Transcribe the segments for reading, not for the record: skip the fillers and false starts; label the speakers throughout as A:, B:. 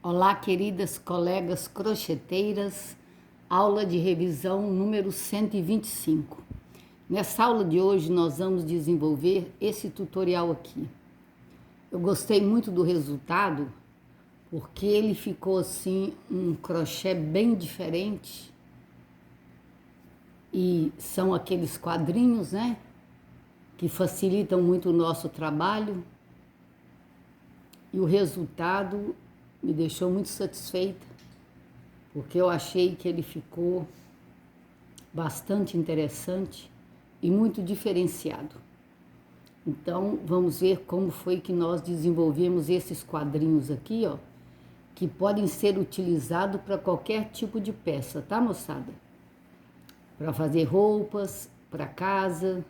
A: Olá, queridas colegas crocheteiras, aula de revisão número 125. Nessa aula de hoje nós vamos desenvolver esse tutorial aqui. Eu gostei muito do resultado, porque ele ficou assim, um crochê bem diferente. E são aqueles quadrinhos, né, que facilitam muito o nosso trabalho. E o resultado me deixou muito satisfeita, porque eu achei que ele ficou bastante interessante e muito diferenciado. Então, vamos ver como foi que nós desenvolvemos esses quadrinhos aqui, ó, que podem ser utilizados para qualquer tipo de peça, tá, moçada? Para fazer roupas, para casa,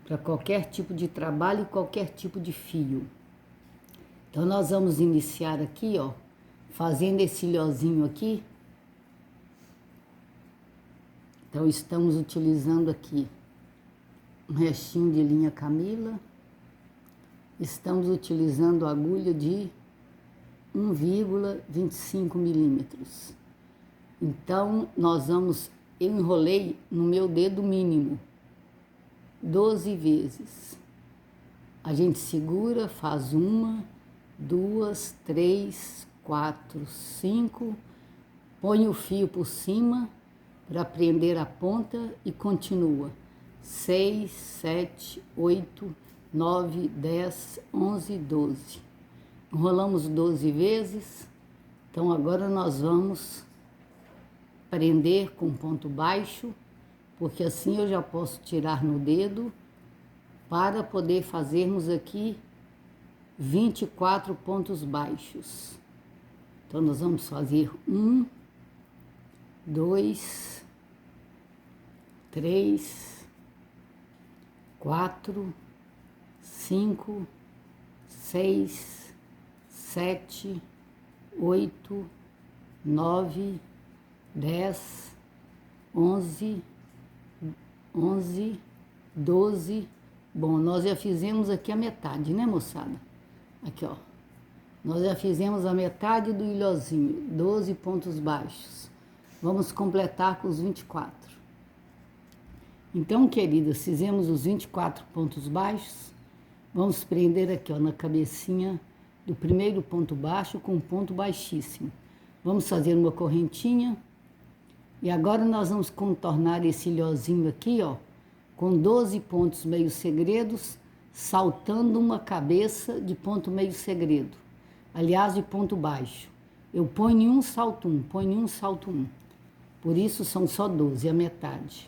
A: para qualquer tipo de trabalho e qualquer tipo de fio. Então, nós vamos iniciar aqui, ó, fazendo esse ilhozinho aqui. Então, estamos utilizando aqui um restinho de linha Camila. Estamos utilizando a agulha de 1,25 milímetros. Então, eu enrolei no meu dedo mínimo 12 vezes. A gente segura, faz uma, 2, 3, 4, 5, põe o fio por cima para prender a ponta e continua. 6, 7, 8, 9, 10, 11, 12. Enrolamos 12 vezes. Então agora nós vamos prender com ponto baixo, porque assim eu já posso tirar no dedo para poder fazermos aqui 24 pontos baixos. Então, nós vamos fazer 1, 2, 3, 4, 5, 6, 7, 8, 9, 10, 11, 12. Bom, nós já fizemos aqui a metade, né, moçada? Aqui, ó, nós já fizemos a metade do ilhozinho, 12 pontos baixos. Vamos completar com os 24. Então, queridas, fizemos os 24 pontos baixos. Vamos prender aqui, ó, na cabecinha do primeiro ponto baixo com um ponto baixíssimo. Vamos fazer uma correntinha. E agora nós vamos contornar esse ilhozinho aqui, ó, com 12 pontos meio segredos, saltando uma cabeça de ponto meio segredo, aliás, de ponto baixo. Eu ponho em um, salto um, ponho em um, salto um. Por isso são só 12, a metade.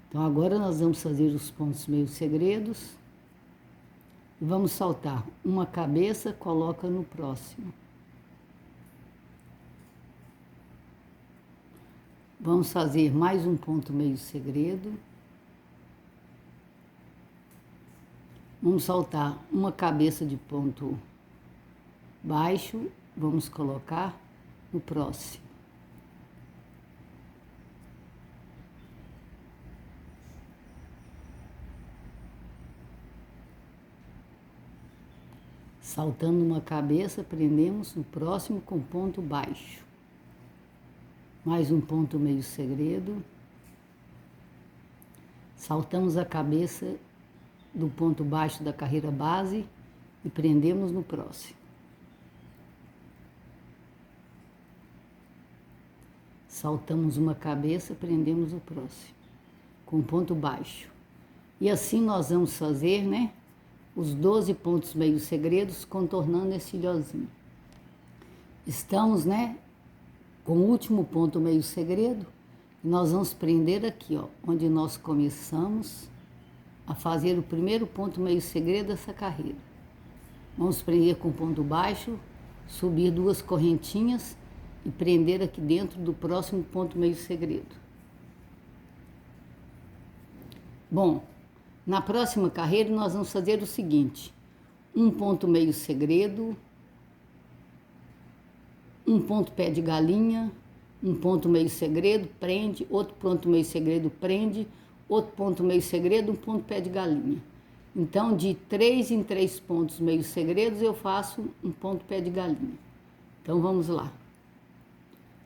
A: Então agora nós vamos fazer os pontos meio segredos e vamos saltar uma cabeça, coloca no próximo. Vamos fazer mais um ponto meio segredo. Vamos saltar uma cabeça de ponto baixo, vamos colocar no próximo. Saltando uma cabeça, prendemos no próximo com ponto baixo. Mais um ponto meio segredo. Saltamos a cabeça do ponto baixo da carreira base e prendemos no próximo. Saltamos uma cabeça, prendemos o próximo, com ponto baixo. E assim nós vamos fazer, né, os 12 pontos meio segredos, contornando esse ilhozinho. Estamos, né, com o último ponto meio segredo, e nós vamos prender aqui, ó, onde nós começamos a fazer o primeiro ponto meio segredo dessa carreira. Vamos prender com ponto baixo, subir 2 correntinhas e prender aqui dentro do próximo ponto meio segredo. Bom, na próxima carreira nós vamos fazer o seguinte: um ponto meio segredo, um ponto pé de galinha, um ponto meio segredo, prende, outro ponto meio segredo, prende, outro ponto meio segredo, um ponto pé de galinha. Então, de 3 em 3 pontos meio segredos, eu faço um ponto pé de galinha. Então vamos lá.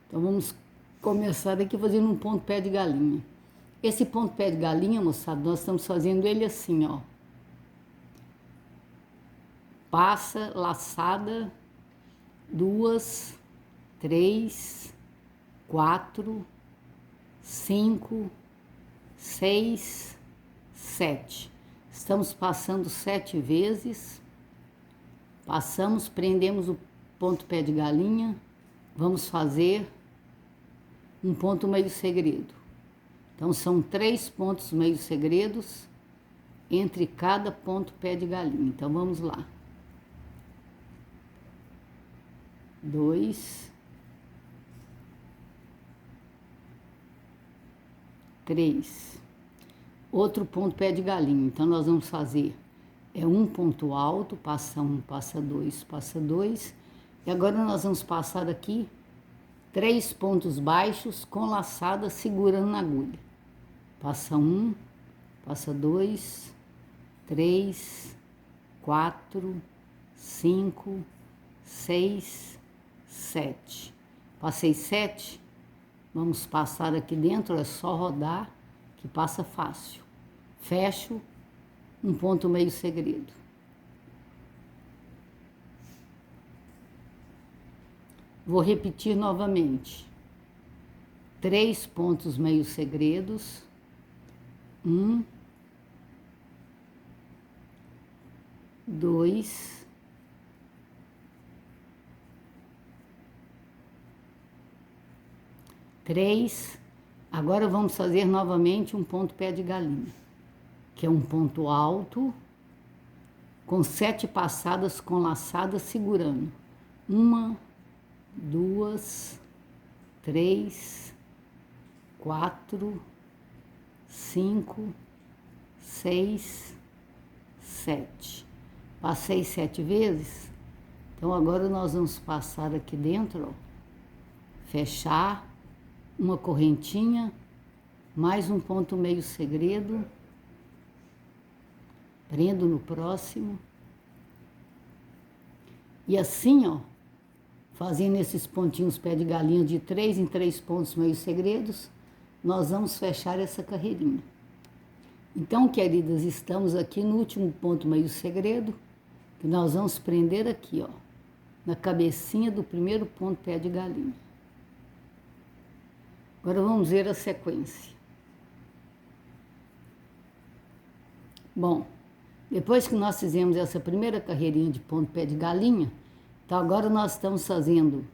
A: Então vamos começar aqui fazendo um ponto pé de galinha. Esse ponto pé de galinha, moçada, nós estamos fazendo ele assim, ó. Passa, laçada, 2, 3, 4, 5, 6, 7. Estamos passando 7 vezes. Passamos, prendemos o ponto pé de galinha. Vamos fazer um ponto meio segredo. Então são 3 pontos meio segredos entre cada ponto pé de galinha. Então vamos lá. 2, 3. Outro ponto pé de galinha. Então nós vamos fazer um ponto alto, passa 1, passa 2, passa 2. E agora nós vamos passar aqui 3 pontos baixos com laçada segurando na agulha. Passa 1, passa 2, 3, 4, 5, 6, 7. Passei 7, vamos passar aqui dentro, é só rodar que passa fácil. Fecho um ponto meio segredo. Vou repetir novamente. 3 pontos meio segredos. 1, 2, 3. Agora vamos fazer novamente um ponto pé de galinha, que é um ponto alto, com 7 passadas com laçada segurando. 1, 2, 3, 4, 5, 6, 7. Passei 7 vezes. Então agora nós vamos passar aqui dentro, ó, fechar uma correntinha, mais um ponto meio segredo, prendo no próximo. E assim, ó, fazendo esses pontinhos pé de galinha de 3 em 3 pontos meio segredos, nós vamos fechar essa carreirinha. Então, queridas, estamos aqui no último ponto meio segredo, que nós vamos prender aqui, ó, na cabecinha do primeiro ponto pé de galinha. Agora vamos ver a sequência. Bom, depois que nós fizemos essa primeira carreirinha de ponto pé de galinha, então agora nós estamos fazendo,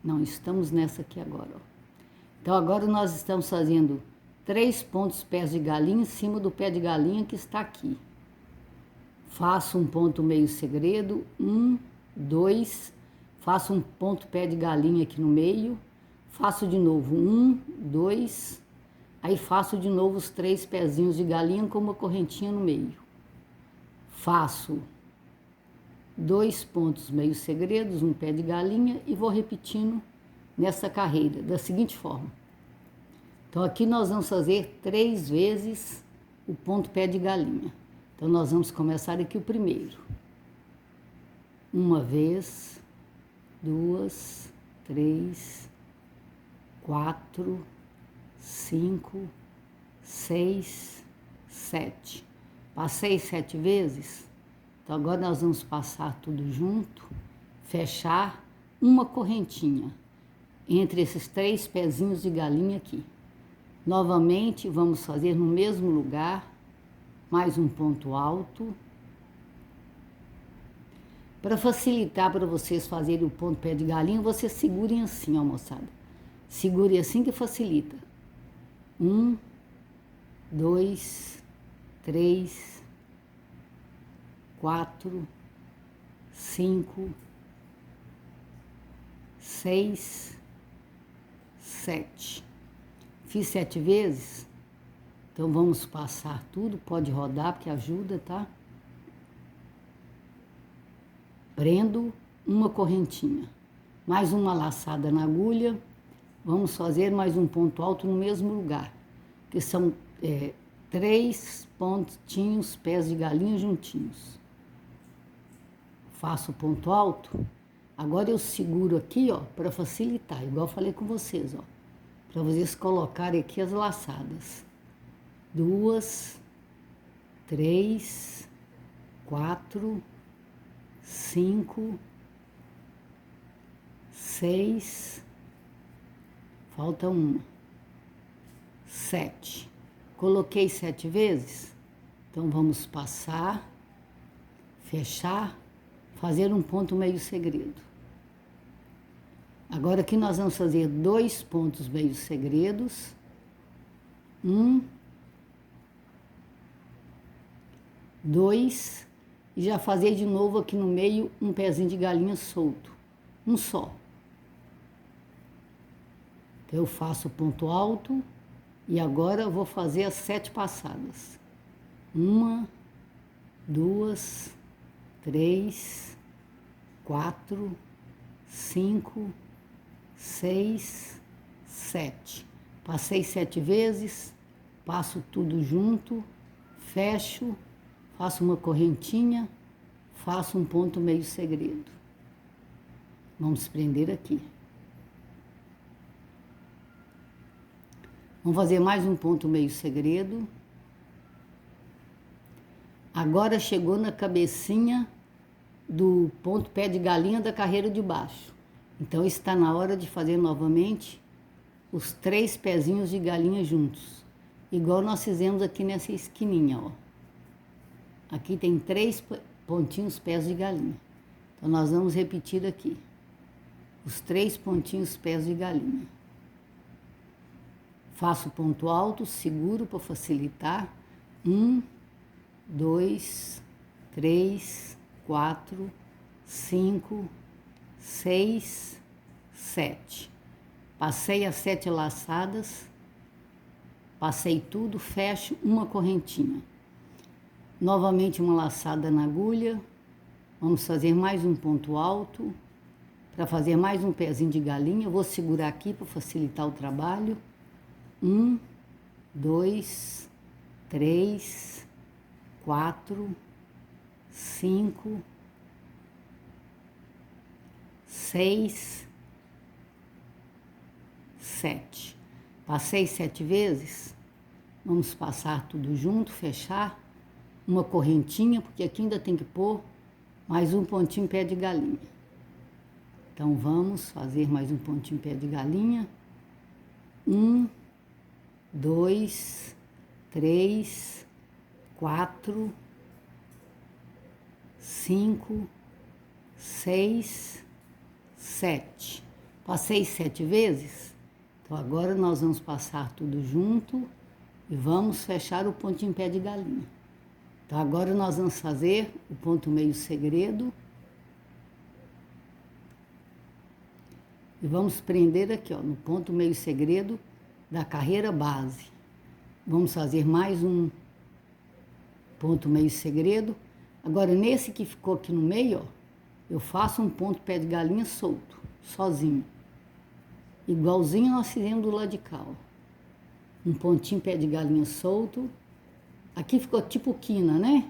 A: não, estamos nessa aqui agora, ó. Então agora nós estamos fazendo 3 pontos pés de galinha em cima do pé de galinha que está aqui. Faço um ponto meio segredo, 1, 2, faço um ponto pé de galinha aqui no meio, faço de novo 1, 2, aí faço de novo os 3 pezinhos de galinha com uma correntinha no meio. Faço 2 pontos meio segredos, um pé de galinha e vou repetindo nessa carreira, da seguinte forma. Então aqui nós vamos fazer 3 vezes o ponto pé de galinha. Então nós vamos começar aqui o primeiro. 1 vez, 2, 3, 4, 5, 6, 7. Passei 7 vezes. Então agora nós vamos passar tudo junto, fechar uma correntinha entre esses 3 pezinhos de galinha aqui. Novamente vamos fazer no mesmo lugar, mais um ponto alto. Para facilitar para vocês fazerem o ponto pé de galinha, vocês segurem assim, ó, moçada. Segure assim que facilita. 1, 2, 3, 4, 5, 6, 7. Fiz 7 vezes, então vamos passar tudo, pode rodar porque ajuda, tá? Prendo uma correntinha, mais uma laçada na agulha, vamos fazer mais um ponto alto no mesmo lugar, que são 3 pontinhos, pés de galinha juntinhos. Faço o ponto alto, Agora eu seguro aqui, ó, para facilitar, igual eu falei com vocês, ó. Para vocês colocarem aqui as laçadas. 2, 3, 4, 5, 6, falta uma, 7. Coloquei 7 vezes, então vamos passar, fechar, fazer um ponto meio segredo. Agora aqui nós vamos fazer 2 pontos meio segredos, 1, 2, e já fazer de novo aqui no meio um pezinho de galinha solto, um só. Então eu faço o ponto alto e agora eu vou fazer as 7 passadas. 1, 2, 3, 4, 5, 6, 7. Passei 7 vezes, passo tudo junto, fecho, faço uma correntinha, faço um ponto meio segredo. Vamos prender aqui. Vamos fazer mais um ponto meio segredo. Agora chegou na cabecinha do ponto pé de galinha da carreira de baixo. Então está na hora de fazer novamente os 3 pezinhos de galinha juntos. Igual nós fizemos aqui nessa esquininha, ó. Aqui tem 3 pontinhos pés de galinha. Então nós vamos repetir aqui. Os 3 pontinhos pés de galinha. Faço ponto alto, seguro para facilitar. 1, 2, 3, 4, 5, 6, 7. Passei as 7 laçadas, passei tudo, fecho uma correntinha. Novamente uma laçada na agulha, vamos fazer mais um ponto alto, para fazer mais um pezinho de galinha. Eu vou segurar aqui para facilitar o trabalho. 1, 2, 3, 4, 5, 6, 7. Passei 7 vezes, vamos passar tudo junto, fechar, uma correntinha, porque aqui ainda tem que pôr mais um pontinho pé de galinha. Então vamos fazer mais um pontinho pé de galinha. 1, 2, 3, 4, 5, 6, 7. Passei 7 vezes, então agora nós vamos passar tudo junto e vamos fechar o pontinho pé de galinha. Então agora nós vamos fazer o ponto meio segredo e vamos prender aqui, ó, no ponto meio segredo da carreira base. Vamos fazer mais um ponto meio segredo. Agora nesse que ficou aqui no meio, ó, eu faço um ponto pé de galinha solto, sozinho. Igualzinho nós fizemos do lado de cá, ó. Um pontinho pé de galinha solto. Aqui ficou tipo quina, né?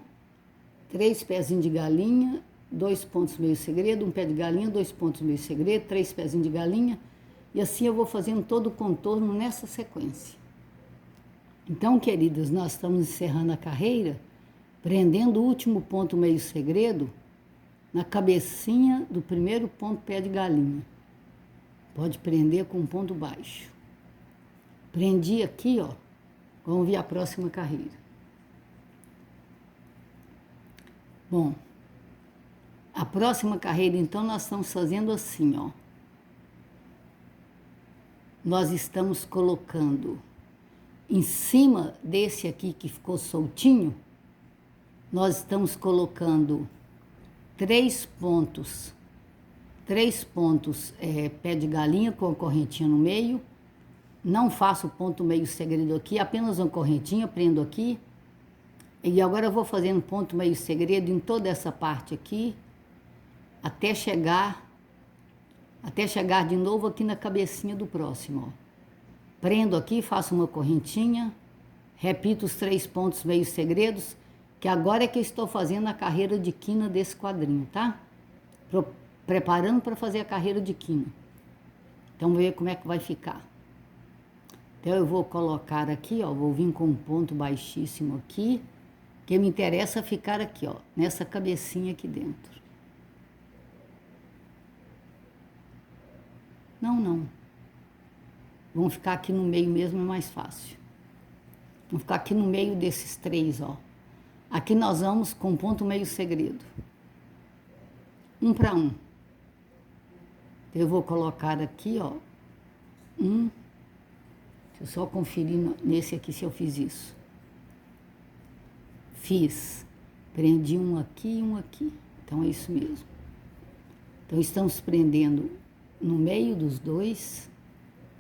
A: 3 pezinhos de galinha, 2 pontos meio segredo, um pé de galinha, 2 pontos meio segredo, 3 pezinhos de galinha. E assim eu vou fazendo todo o contorno nessa sequência. Então, queridos, nós estamos encerrando a carreira, prendendo o último ponto meio segredo na cabecinha do primeiro ponto pé de galinha. Pode prender com um ponto baixo. Prendi aqui, ó. Vamos ver a próxima carreira. Bom, a próxima carreira, então, nós estamos fazendo assim, ó. Nós estamos colocando em cima desse aqui que ficou soltinho, nós estamos colocando 3 pontos pé de galinha com a correntinha no meio. Não faço ponto meio segredo aqui, apenas uma correntinha, prendo aqui. E agora eu vou fazendo ponto meio segredo em toda essa parte aqui, até chegar de novo aqui na cabecinha do próximo, ó. Prendo aqui, faço uma correntinha, repito os 3 pontos meio segredos, que agora é que eu estou fazendo a carreira de quina desse quadrinho, tá? preparando para fazer a carreira de quina. Então, vamos ver como é que vai ficar. Então, eu vou colocar aqui, ó, vou vir com um ponto baixíssimo aqui, que me interessa ficar aqui, ó, nessa cabecinha aqui dentro. Não. Vamos ficar aqui no meio mesmo, é mais fácil. Vamos ficar aqui no meio desses três, ó. Aqui nós vamos com ponto meio segredo. 1 para 1. Eu vou colocar aqui, ó. Deixa eu só conferir nesse aqui se eu fiz isso. Fiz. Prendi um aqui e um aqui. Então é isso mesmo. Então estamos prendendo no meio dos dois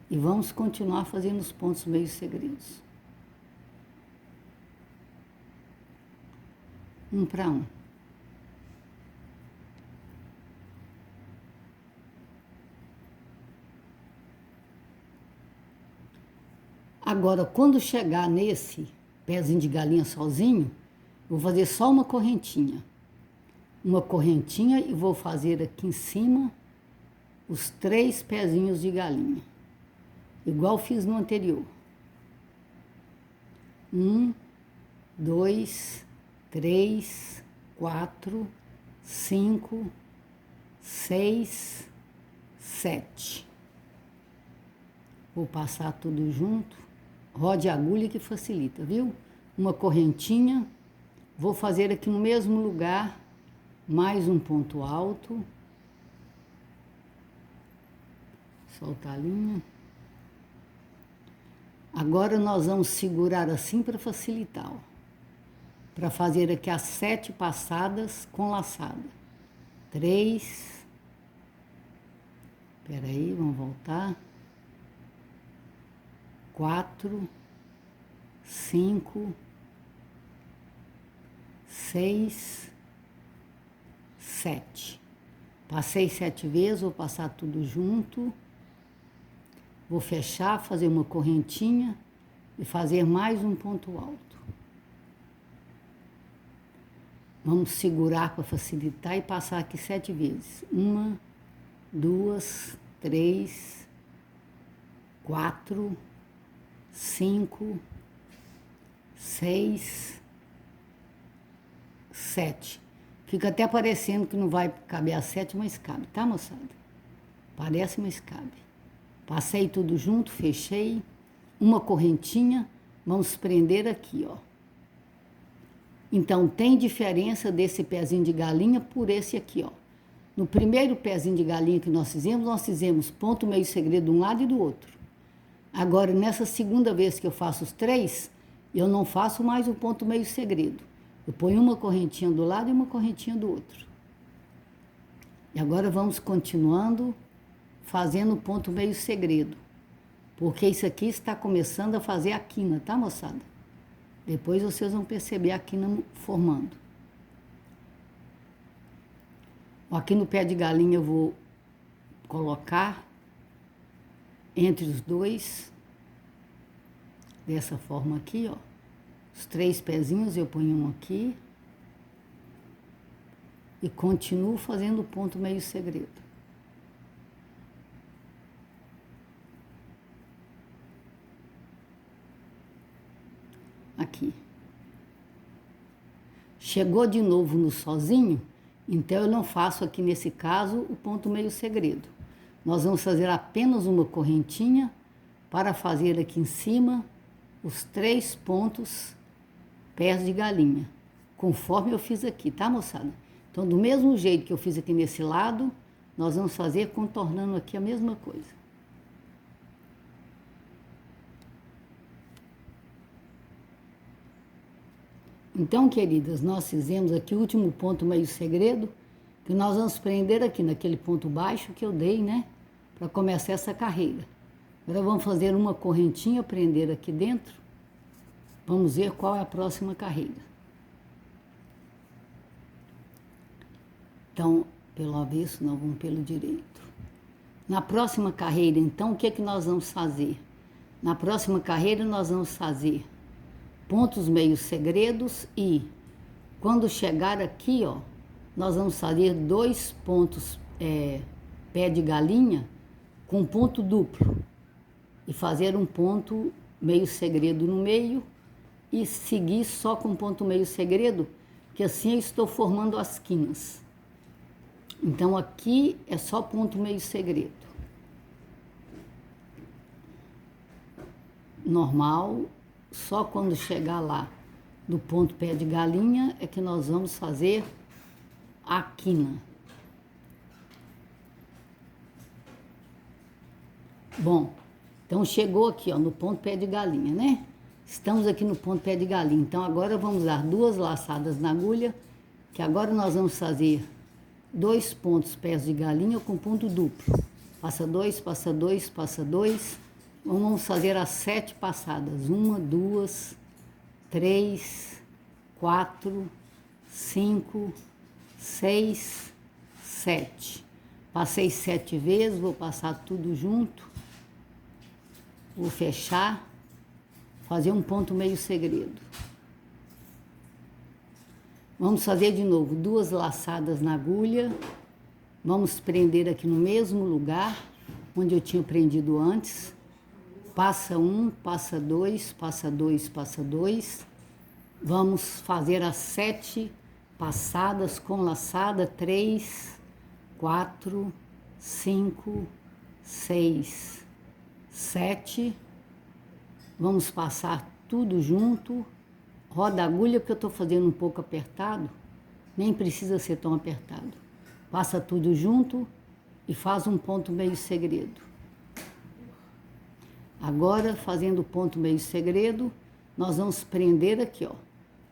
A: e vamos continuar fazendo os pontos meio segredos. 1 para 1. Agora, quando chegar nesse pezinho de galinha sozinho, vou fazer só uma correntinha. Uma correntinha e vou fazer aqui em cima os 3 pezinhos de galinha. Igual fiz no anterior. 1, 2, 3, 4, 5, 6, 7. Vou passar tudo junto. Rode a agulha que facilita, viu? Uma correntinha. Vou fazer aqui no mesmo lugar mais um ponto alto. Soltar a linha. Agora nós vamos segurar assim para facilitar, ó. Para fazer aqui as 7 passadas com laçada. 3. Espera aí, vamos voltar. 4, 5, 6, 7. Passei 7 vezes, vou passar tudo junto. Vou fechar, fazer uma correntinha e fazer mais um ponto alto. Vamos segurar para facilitar e passar aqui 7 vezes. 1, 2, 3, 4, 5, 6, 7. Fica até parecendo que não vai caber a 7, mas cabe, tá, moçada? Parece, mas cabe. Passei tudo junto, fechei. Uma correntinha, vamos prender aqui, ó. Então, tem diferença desse pezinho de galinha por esse aqui, ó. No primeiro pezinho de galinha que nós fizemos ponto meio segredo de um lado e do outro. Agora, nessa segunda vez que eu faço os 3, eu não faço mais o ponto meio segredo. Eu ponho uma correntinha do lado e uma correntinha do outro. E agora vamos continuando fazendo o ponto meio segredo. Porque isso aqui está começando a fazer a quina, tá, moçada? Depois vocês vão perceber a quina formando. Aqui no pé de galinha eu vou colocar entre os dois, dessa forma aqui, ó. Os 3 pezinhos eu ponho um aqui e continuo fazendo o ponto meio segredo. Aqui. Chegou de novo no sozinho, então eu não faço aqui nesse caso o ponto meio segredo. Nós vamos fazer apenas uma correntinha para fazer aqui em cima os 3 pontos pés de galinha, conforme eu fiz aqui, tá, moçada? Então, do mesmo jeito que eu fiz aqui nesse lado, nós vamos fazer contornando aqui a mesma coisa. Então, queridas, nós fizemos aqui o último ponto meio segredo, que nós vamos prender aqui naquele ponto baixo que eu dei, né? Para começar essa carreira. Agora vamos fazer uma correntinha, prender aqui dentro. Vamos ver qual é a próxima carreira. Então, pelo avesso, nós vamos pelo direito. Na próxima carreira, então, o que é que nós vamos fazer? Na próxima carreira, nós vamos fazer pontos meio segredos e, quando chegar aqui, ó, nós vamos fazer 2 pontos pé de galinha com ponto duplo e fazer um ponto meio segredo no meio e seguir só com ponto meio segredo, que assim eu estou formando as quinas. Então aqui é só ponto meio segredo. Normal, só quando chegar lá do ponto pé de galinha é que nós vamos fazer a quina. Bom, então chegou aqui, ó, no ponto pé de galinha, né? Estamos aqui no ponto pé de galinha. Então agora vamos dar 2 laçadas na agulha, que agora nós vamos fazer 2 pontos pés de galinha com ponto duplo. Passa 2, passa 2, passa 2. Vamos fazer as 7 passadas. 1, 2, 3, 4, 5, 6, 7. Passei 7 vezes, vou passar tudo junto. Vou fechar, fazer um ponto meio segredo. Vamos fazer de novo 2 laçadas na agulha. Vamos prender aqui no mesmo lugar onde eu tinha prendido antes. Passa 1, passa 2, passa 2, passa 2. Vamos fazer as 7 passadas com laçada. 3, 4, 5, 6, 7. Vamos passar tudo junto. Roda a agulha, porque eu estou fazendo um pouco apertado. Nem precisa ser tão apertado. Passa tudo junto e faz um ponto meio segredo. Agora, fazendo o ponto meio segredo, nós vamos prender aqui, ó,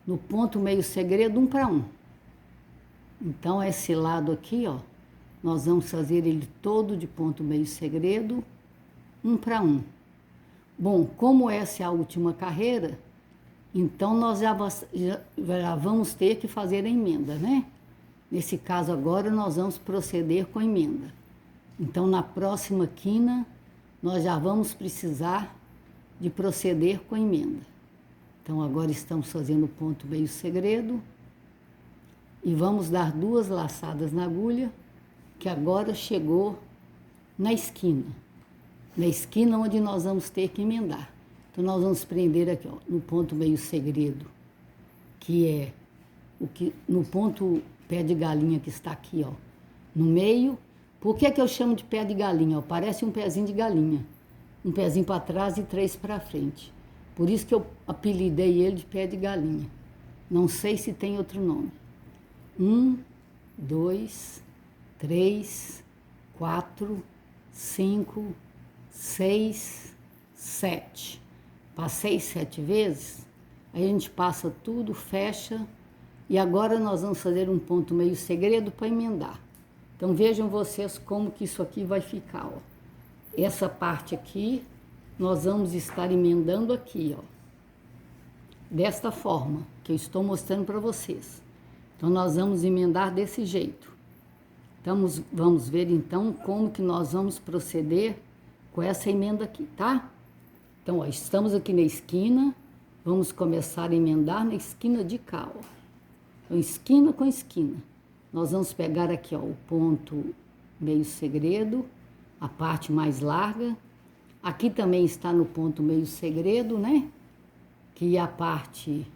A: no ponto meio segredo, 1 para 1. Então, esse lado aqui, ó, nós vamos fazer ele todo de ponto meio segredo, 1 para 1. Bom, como essa é a última carreira, então nós já vamos ter que fazer a emenda, né? Nesse caso agora, nós vamos proceder com a emenda. Então, na próxima quina, nós já vamos precisar de proceder com a emenda. Então, agora estamos fazendo o ponto meio segredo e vamos dar 2 laçadas na agulha, que agora chegou na esquina onde nós vamos ter que emendar. Então, nós vamos prender aqui, ó, no ponto meio segredo, que é no ponto pé de galinha que está aqui, ó, no meio. Por que eu chamo de pé de galinha? Ó, parece um pezinho de galinha. Um pezinho para trás e 3 para frente. Por isso que eu apelidei ele de pé de galinha. Não sei se tem outro nome. 1, 2, 3, 4, 5, 6, 7. Passei 7 vezes, aí a gente passa tudo, fecha, e agora nós vamos fazer um ponto meio segredo para emendar. Então vejam vocês como que isso aqui vai ficar, ó. Essa parte aqui, nós vamos estar emendando aqui, ó. Desta forma, que eu estou mostrando para vocês. Então nós vamos emendar desse jeito. Então vamos ver então como que nós vamos proceder com essa emenda aqui, tá? Então, ó, estamos aqui na esquina, vamos começar a emendar na esquina de cá, ó. Então, esquina com esquina. Nós vamos pegar aqui, ó, o ponto meio segredo, a parte mais larga. Aqui também está no ponto meio segredo, né? Que é a parte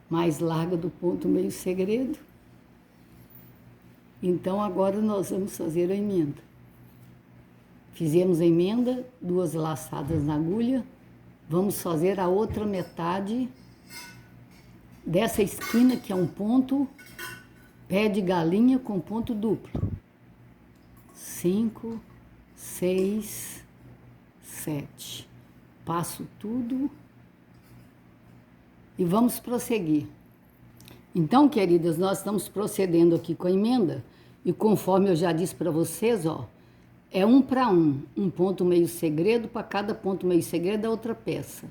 A: mais larga do ponto meio segredo. Então, agora nós vamos fazer a emenda. Fizemos a emenda, 2 laçadas na agulha. Vamos fazer a outra metade dessa esquina, que é um ponto pé de galinha com ponto duplo. 5, 6, 7. Passo tudo e vamos prosseguir. Então, queridas, nós estamos procedendo aqui com a emenda e conforme eu já disse para vocês, ó, é 1 para 1, um ponto meio segredo para cada ponto meio segredo da outra peça.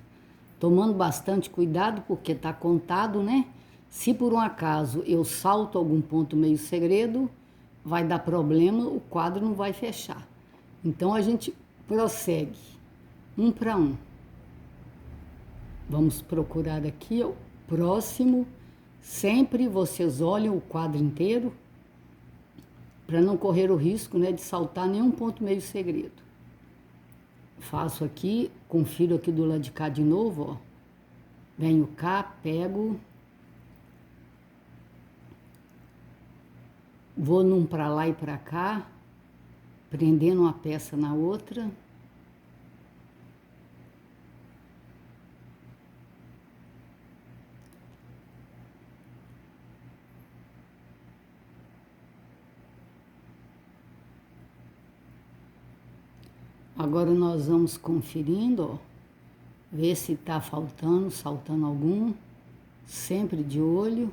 A: Tomando bastante cuidado, porque está contado, né? Se por um acaso eu salto algum ponto meio segredo, vai dar problema, o quadro não vai fechar. Então, a gente prossegue, 1 para 1. Vamos procurar aqui, ó, próximo. Sempre vocês olham o quadro inteiro, para não correr o risco, né, de saltar nenhum ponto meio segredo. Faço aqui, confiro aqui do lado de cá de novo, ó. Venho cá, pego, vou num para lá e para cá, prendendo uma peça na outra. Agora nós vamos conferindo, ó, ver se tá saltando algum, sempre de olho.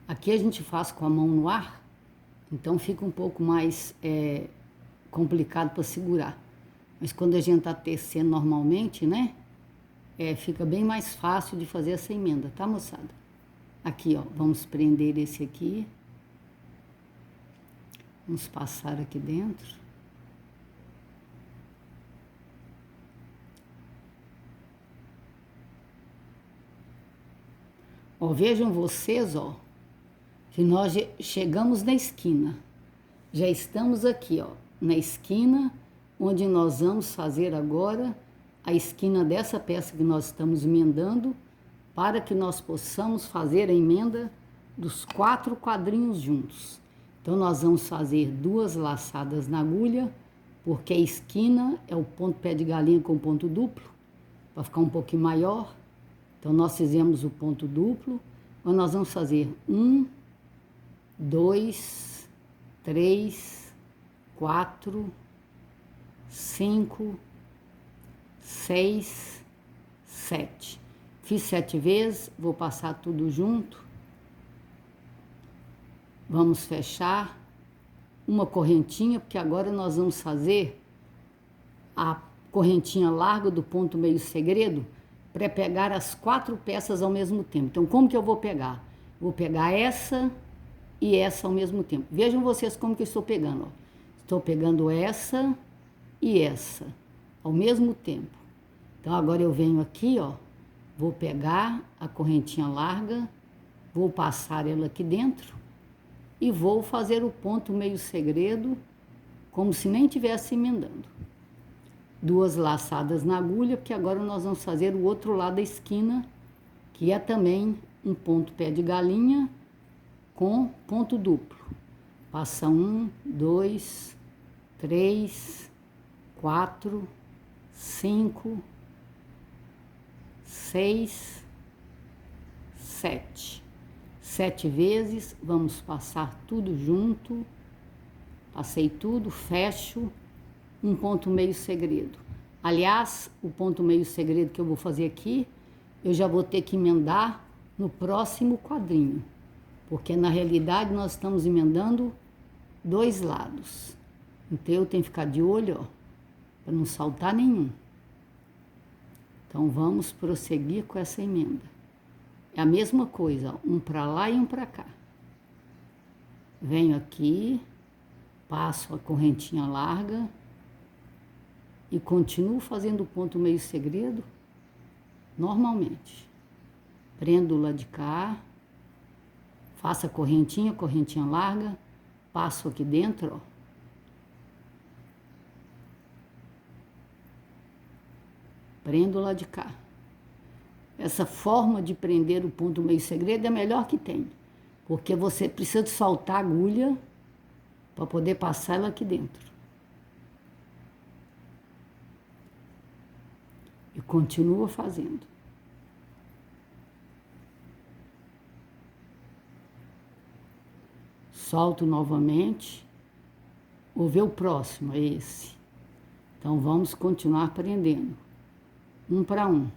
A: Aqui a gente faz com a mão no ar, então fica um pouco mais complicado para segurar. Mas quando a gente tá tecendo normalmente, né, fica bem mais fácil de fazer essa emenda, tá, moçada? Aqui, ó, vamos prender esse aqui. Vamos passar aqui dentro. Ó, vejam vocês, ó, que nós chegamos na esquina. Já estamos aqui, ó, na esquina, onde nós vamos fazer agora a esquina dessa peça que nós estamos emendando, para que nós possamos fazer a emenda dos 4 quadrinhos juntos. Então, nós vamos fazer 2 laçadas na agulha, porque a esquina é o ponto pé de galinha com ponto duplo, para ficar um pouquinho maior. Então, nós fizemos o ponto duplo, mas nós vamos fazer 1, 2, 3, 4, 5, 6, 7. Fiz 7 vezes, vou passar tudo junto. Vamos fechar uma correntinha, porque agora nós vamos fazer a correntinha larga do ponto meio segredo, para pegar as 4 peças ao mesmo tempo. Então, como que eu vou pegar? Vou pegar essa e essa ao mesmo tempo. Vejam vocês como que eu estou pegando, ó. Estou pegando essa e essa ao mesmo tempo. Então, agora eu venho aqui, ó, vou pegar a correntinha larga, vou passar ela aqui dentro e vou fazer o ponto meio segredo, como se nem estivesse emendando. 2 laçadas na agulha, porque agora nós vamos fazer o outro lado da esquina, que é também um ponto pé de galinha com ponto duplo. Passa 1, 2, 3, 4, 5, 6, 7. 7 vezes, vamos passar tudo junto. Passei tudo, fecho. Um ponto meio segredo. Aliás, o ponto meio segredo que eu vou fazer aqui, eu já vou ter que emendar no próximo quadrinho, porque na realidade nós estamos emendando 2 lados. Então eu tenho que ficar de olho, ó, para não saltar nenhum. Então vamos prosseguir com essa emenda. É a mesma coisa, ó, um para lá e um para cá. Venho aqui, passo a correntinha larga e continuo fazendo o ponto meio segredo normalmente. Prendo o lado de cá, faço a correntinha larga, passo aqui dentro, ó. Prendo o lado de cá. Essa forma de prender o ponto meio segredo é a melhor que tem, porque você precisa de soltar a agulha para poder passar ela aqui dentro. E continua fazendo. Solto novamente. Vou ver o próximo, é esse. Então, vamos continuar prendendo. 1 para 1.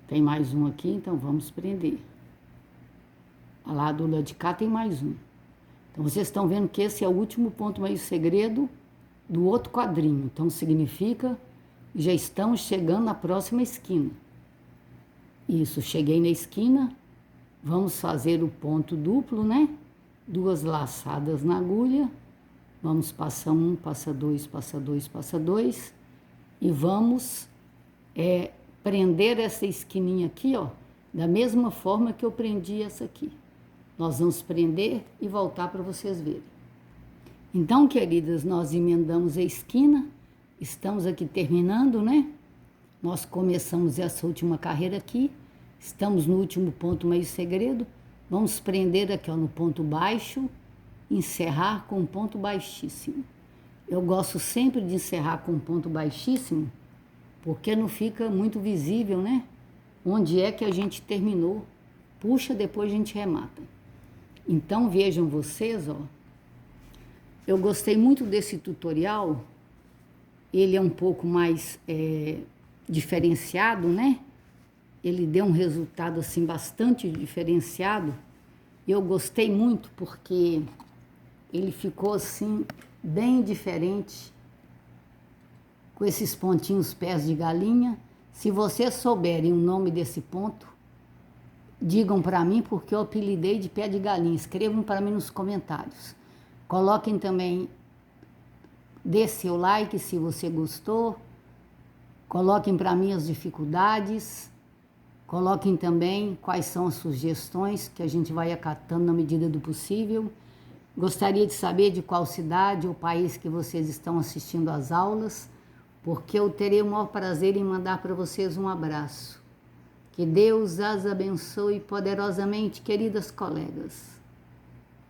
A: Tem mais um aqui, então vamos prender. Lá do lado de cá tem mais um. Então, vocês estão vendo que esse é o último ponto meio segredo do outro quadrinho. Então, significa que já estamos chegando na próxima esquina. Isso, cheguei na esquina. Vamos fazer o ponto duplo, né? 2 laçadas na agulha. Vamos passar 1, passa 2, passa 2, passa 2. E vamos prender essa esquininha aqui, ó, da mesma forma que eu prendi essa aqui. Nós vamos prender e voltar para vocês verem. Então, queridas, nós emendamos a esquina, estamos aqui terminando, né? Nós começamos essa última carreira aqui, estamos no último ponto meio segredo, vamos prender aqui ó, no ponto baixo, encerrar com um ponto baixíssimo. Eu gosto sempre de encerrar com um ponto baixíssimo, porque não fica muito visível, né? Onde é que a gente terminou. Puxa, depois a gente remata. Então, vejam vocês, ó. Eu gostei muito desse tutorial. Ele é um pouco mais diferenciado, né? Ele deu um resultado, assim, bastante diferenciado. Eu gostei muito porque ele ficou, assim, bem diferente, com esses pontinhos pés de galinha. Se vocês souberem o nome desse ponto, digam para mim, porque eu apelidei de pé de galinha. Escrevam para mim nos comentários. Coloquem também, dê seu like se você gostou. Coloquem para mim as dificuldades. Coloquem também quais são as sugestões que a gente vai acatando na medida do possível. Gostaria de saber de qual cidade ou país que vocês estão assistindo às aulas, porque eu terei o maior prazer em mandar para vocês um abraço. Que Deus as abençoe poderosamente, queridas colegas.